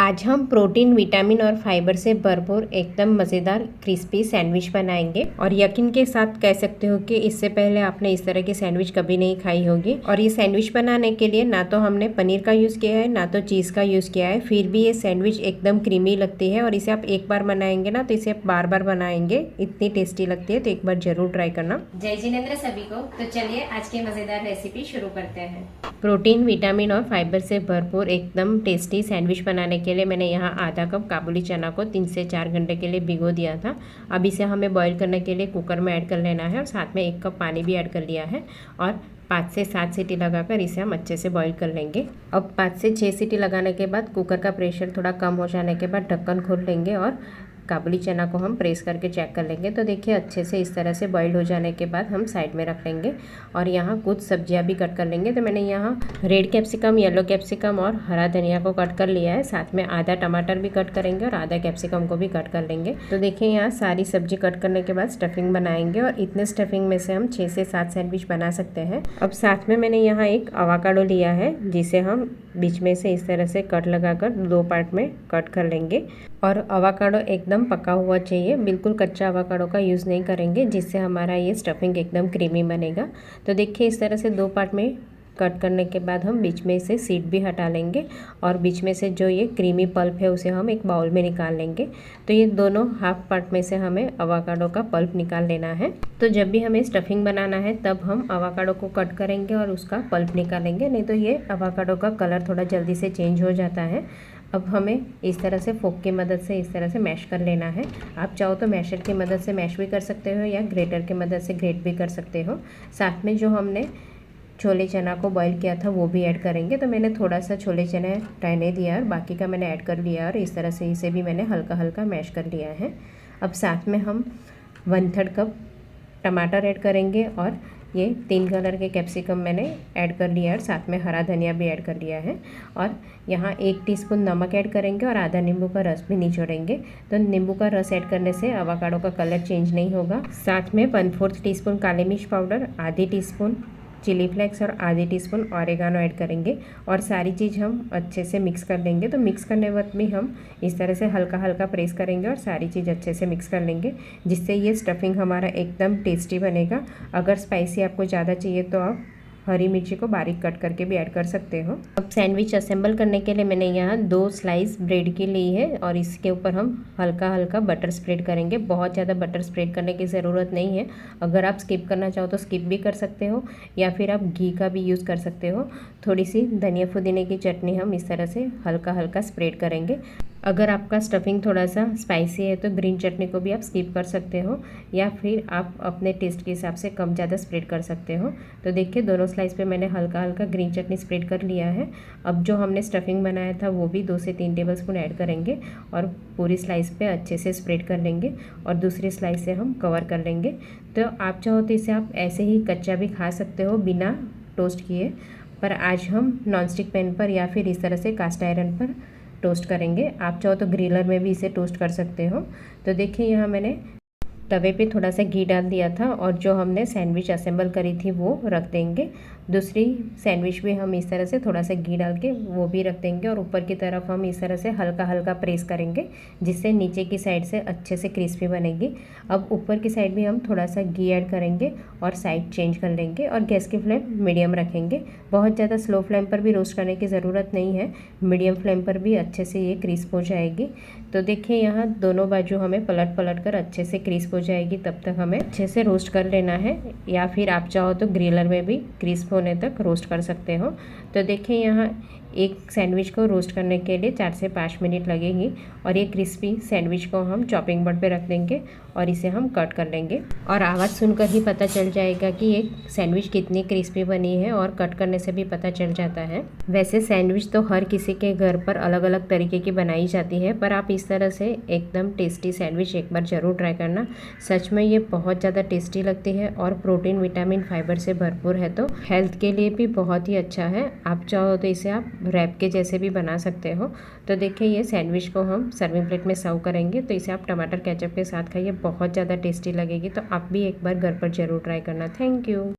आज हम protein, vitamin और फाइबर से भरपूर एकदम मज़ेदार क्रिस्पी सैंडविच बनाएंगे। और यकीन के साथ कह सकते हो कि इससे पहले आपने इस तरह की सैंडविच कभी नहीं खाई होगी। और ये सैंडविच बनाने के लिए ना तो हमने पनीर का यूज़ किया है ना तो चीज़ का यूज़ किया है, फिर भी ये सैंडविच एकदम क्रीमी लगती है। और इसे आप एक बार बनाएंगे ना तो इसे आप बार बार बनाएंगे, इतनी टेस्टी लगती है। तो एक बार जरूर ट्राई करना। जय जिनेंद्र सभी को। तो चलिए आज की मज़ेदार रेसिपी शुरू करते हैं। प्रोटीन, विटामिन और फाइबर से भरपूर एकदम टेस्टी सैंडविच बनाने के लिए मैंने यहाँ आधा कप काबुली चना को 3 से 4 घंटे के लिए भिगो दिया था। अब इसे हमें बॉईल करने के लिए कुकर में ऐड कर लेना है और साथ में 1 कप पानी भी ऐड कर लिया है। और 5 से 7 सीटी लगाकर इसे हम अच्छे से बॉईल कर लेंगे। अब 5 से 6 सीटी लगाने के बाद कुकर का प्रेशर थोड़ा कम हो जाने के बाद ढक्कन खोल लेंगे और काबुली चना को हम प्रेस करके चेक कर लेंगे। तो देखिए अच्छे से इस तरह से बॉईल हो जाने के बाद हम साइड में रख लेंगे। और यहाँ कुछ सब्जियां भी कट कर लेंगे। तो मैंने यहाँ रेड कैप्सिकम, येलो कैप्सिकम और हरा धनिया को कट कर लिया है। साथ में आधा टमाटर भी कट करेंगे और आधा कैप्सिकम को भी कट कर लेंगे। तो देखिए यहाँ सारी सब्जी कट करने के बाद स्टफिंग बनाएंगे और इतने स्टफिंग में से हम 6 से 7 सैंडविच बना सकते हैं। अब साथ में मैंने यहाँ एक अवाकाडो लिया है जिसे हम बीच में से इस तरह से कट लगाकर 2 पार्ट में कट कर लेंगे। और अवाकाडो एकदम पका हुआ चाहिए, बिल्कुल कच्चा अवाकाडो का यूज़ नहीं करेंगे, जिससे हमारा ये स्टफिंग एकदम क्रीमी बनेगा। तो देखिए इस तरह से 2 पार्ट में कट करने के बाद हम बीच में से सीड भी हटा लेंगे और बीच में से जो ये क्रीमी पल्प है उसे हम एक बाउल में निकाल लेंगे। तो ये दोनों हाफ पार्ट में से हमें अवाकाडो का पल्प निकाल लेना है। तो जब भी हमें स्टफिंग बनाना है तब हम अवाकाडो को कट करेंगे और उसका पल्प निकालेंगे, नहीं तो ये अवाकाडो का कलर थोड़ा जल्दी से चेंज हो जाता है। अब हमें इस तरह से फोक की मदद से इस तरह से मैश कर लेना है। आप चाहो तो मैशर की मदद से मैश भी कर सकते हो या ग्रेटर की मदद से ग्रेट भी कर सकते हो। साथ में जो हमने छोले चना को बॉईल किया था वो भी ऐड करेंगे। तो मैंने थोड़ा सा छोले चने रहने दिया और बाकी का मैंने ऐड कर लिया और इस तरह से इसे भी मैंने हल्का हल्का मैश कर लिया है। अब साथ में हम 1/3 कप टमाटर ऐड करेंगे और ये 3 कलर के कैप्सिकम मैंने ऐड कर लिया है और साथ में हरा धनिया भी ऐड कर लिया है। और यहाँ 1 टीस्पून नमक ऐड करेंगे और आधा नींबू का रस भी निचोड़ेंगे। तो नींबू का रस ऐड करने से अवाकाडो का कलर चेंज नहीं होगा। साथ में 1/4 टीस्पून काली मिर्च पाउडर, आधी टीस्पून चिली फ्लेक्स और आधी टीस्पून ऑरिगानो ऐड करेंगे और सारी चीज़ हम अच्छे से मिक्स कर लेंगे। तो मिक्स करने वक्त भी हम इस तरह से हल्का हल्का प्रेस करेंगे और सारी चीज़ अच्छे से मिक्स कर लेंगे, जिससे ये स्टफिंग हमारा एकदम टेस्टी बनेगा। अगर स्पाइसी आपको ज़्यादा चाहिए तो आप हरी मिर्ची को बारीक कट करके भी ऐड कर सकते हो। अब सैंडविच असेंबल करने के लिए मैंने यहाँ 2 स्लाइस ब्रेड की ली है और इसके ऊपर हम हल्का हल्का बटर स्प्रेड करेंगे। बहुत ज़्यादा बटर स्प्रेड करने की ज़रूरत नहीं है। अगर आप स्किप करना चाहो तो स्किप भी कर सकते हो या फिर आप घी का भी यूज़ कर सकते हो। थोड़ी सी धनिया पुदीने की चटनी हम इस तरह से हल्का हल्का स्प्रेड करेंगे। अगर आपका स्टफिंग थोड़ा सा स्पाइसी है तो ग्रीन चटनी को भी आप स्किप कर सकते हो या फिर आप अपने टेस्ट के हिसाब से कम ज़्यादा स्प्रेड कर सकते हो। तो देखिए दोनों स्लाइस पे मैंने हल्का हल्का ग्रीन चटनी स्प्रेड कर लिया है। अब जो हमने स्टफिंग बनाया था वो भी 2 से 3 टेबलस्पून ऐड करेंगे और पूरी स्लाइस पे अच्छे से स्प्रेड कर लेंगे और दूसरी स्लाइस से हम कवर कर लेंगे। तो आप चाहो तो इसे आप ऐसे ही कच्चा भी खा सकते हो बिना टोस्ट किए, पर आज हम नॉनस्टिक पैन पर या फिर इस तरह से कास्ट आयरन पर टोस्ट करेंगे। आप चाहो तो ग्रिलर में भी इसे टोस्ट कर सकते हो। तो देखिए यहाँ मैंने तवे पे थोड़ा सा घी डाल दिया था और जो हमने सैंडविच असेंबल करी थी वो रख देंगे। दूसरी सैंडविच भी हम इस तरह से थोड़ा सा घी डाल के वो भी रख देंगे और ऊपर की तरफ हम इस तरह से हल्का हल्का प्रेस करेंगे, जिससे नीचे की साइड से अच्छे से क्रिस्पी बनेगी। अब ऊपर की साइड भी हम थोड़ा सा घी ऐड करेंगे और साइड चेंज कर लेंगे और गैस की फ्लेम मीडियम रखेंगे। बहुत ज़्यादा स्लो फ्लेम पर भी रोस्ट करने की ज़रूरत नहीं है, मीडियम फ्लेम पर भी अच्छे से ये क्रिस्प हो जाएगी। तो देखिए यहाँ दोनों बाजू हमें पलट पलट कर अच्छे से क्रिस्प हो जाएगी, तब तक हमें अच्छे से रोस्ट कर लेना है या फिर आप चाहो तो ग्रिलर में भी क्रिस्प होने तक रोस्ट कर सकते हो। तो देखिए यहाँ एक सैंडविच को रोस्ट करने के लिए 4 से 5 मिनट लगेंगी और ये क्रिस्पी सैंडविच को हम चॉपिंग बोर्ड पे रख देंगे और इसे हम कट कर लेंगे। और आवाज़ सुनकर ही पता चल जाएगा कि ये सैंडविच कितनी क्रिस्पी बनी है और कट करने से भी पता चल जाता है। वैसे सैंडविच तो हर किसी के घर पर अलग अलग तरीके की बनाई जाती है, पर आप इस तरह से एकदम टेस्टी सैंडविच एक बार ज़रूर ट्राई करना। सच में ये बहुत ज़्यादा टेस्टी लगती है और प्रोटीन, विटामिन, फाइबर से भरपूर है, तो हेल्थ के लिए भी बहुत ही अच्छा है। आप चाहो तो इसे आप रैप के जैसे भी बना सकते हो। तो देखिए ये सैंडविच को हम सर्विंग प्लेट में सर्व करेंगे, तो इसे आप टमाटर केचप के साथ खाइए, बहुत ज़्यादा टेस्टी लगेगी। तो आप भी एक बार घर पर ज़रूर ट्राई करना। Thank you.